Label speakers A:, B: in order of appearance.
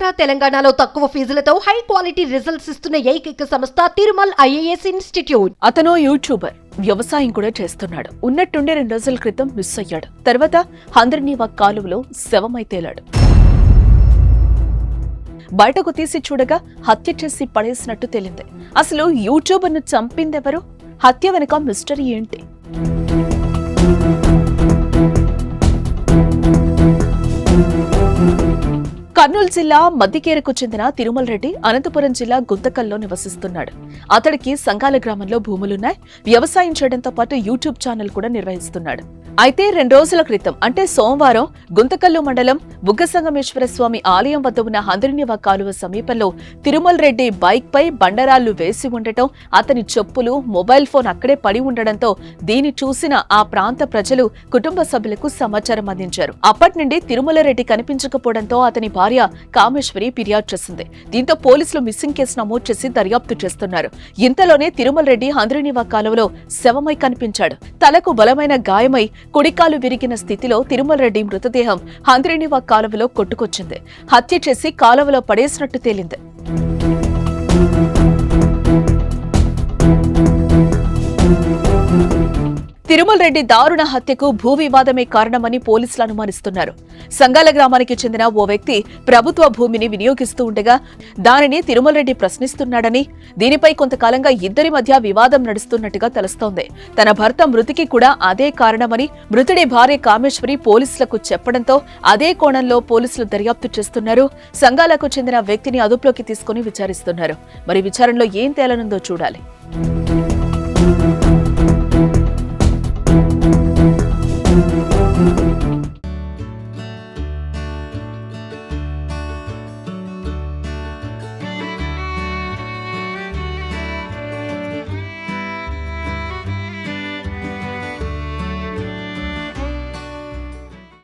A: ఆంధ్ర తెలంగాణలో తక్కువ ఫీజులతో high quality results ఇస్తున్న ఏకైక సంస్థ తిరుమల్ ఐఏఎస్ ఇన్స్టిట్యూట్.
B: అతను యూట్యూబర్, వ్యవసాయం కూడా చేస్తున్నాడు. ఉన్నట్టుండే 2 రోజుల క్రితం మిస్ అయ్యాడు. తర్వాత హంద్రనీవా కాలువలో శవమై తేలాడు. బయటకు తీసి చూడగా హత్య చేసి పడేసినట్టు తేలింది. అసలు యూట్యూబర్ను చంపిందెవరు? హత్య వెనుక మిస్టరీ ఏంటి? కర్నూలు జిల్లా మద్దికేరకు చెందిన తిరుమల రెడ్డి అనంతపురం జిల్లా గుంతకల్లో నివసిస్తున్నాడు. అతడికి సంగాల గ్రామంలో భూములున్నాయి. వ్యవసాయం చేయడంతో పాటు యూట్యూబ్ ఛానల్ కూడా నిర్వహిస్తున్నాడు. అయితే 2 రోజుల క్రితం అంటే సోమవారం గుంతకల్లు మండలం బుగ్గసంగమేశ్వర స్వామి ఆలయం వద్ద ఉన్న హంద్రనీవా కాలువ సమీపంలో తిరుమల రెడ్డి బైక్ పై బండరాళ్లు వేసి ఉండటం, అతని చెప్పులు, మొబైల్ ఫోన్ అక్కడే పడి ఉండడంతో దీన్ని చూసిన ఆ ప్రాంత ప్రజలు కుటుంబ సభ్యులకు సమాచారం అందించారు. అప్పటి నుండి తిరుమల రెడ్డి కనిపించకపోవడంతో అతని భార్య కామేశ్వరి ఫిర్యాదు చేసింది. దీంతో పోలీసులు మిస్సింగ్ కేసు నమోదు చేసి దర్యాప్తు చేస్తున్నారు. ఇంతలోనే తిరుమల రెడ్డి హంద్రనీవా కాలువలో శవమై కనిపించాడు. తలకు బలమైన గాయమై కుడికాలు విరిగిన స్థితిలో తిరుమల రెడ్డి మృతదేహం హంద్రనీవా కాలువలో కొట్టుకొచ్చింది. హత్య చేసి కాలువలో పడేసినట్టు తేలింది. తిరుమల రెడ్డి దారుణ హత్యకు భూ వివాదమే కారణమని పోలీసులు అనుమానిస్తున్నారు. సంగాల గ్రామానికి చెందిన ఓ వ్యక్తి ప్రభుత్వ భూమిని వినియోగిస్తూ ఉండగా దానిని తిరుమల రెడ్డి ప్రశ్నిస్తున్నాడని, దీనిపై కొంతకాలంగా ఇద్దరి మధ్య వివాదం నడుస్తున్నట్టుగా తెలుస్తోంది. తన భర్త మృతికి కూడా అదే కారణమని మృతుడి భార్య కామేశ్వరి పోలీసులకు చెప్పడంతో అదే కోణంలో పోలీసులు దర్యాప్తు చేస్తున్నారు. సంగాలకు చెందిన వ్యక్తిని అదుపులోకి తీసుకుని విచారిస్తున్నారు. మరి విచారణలో ఏం తేలనుందో చూడాలి.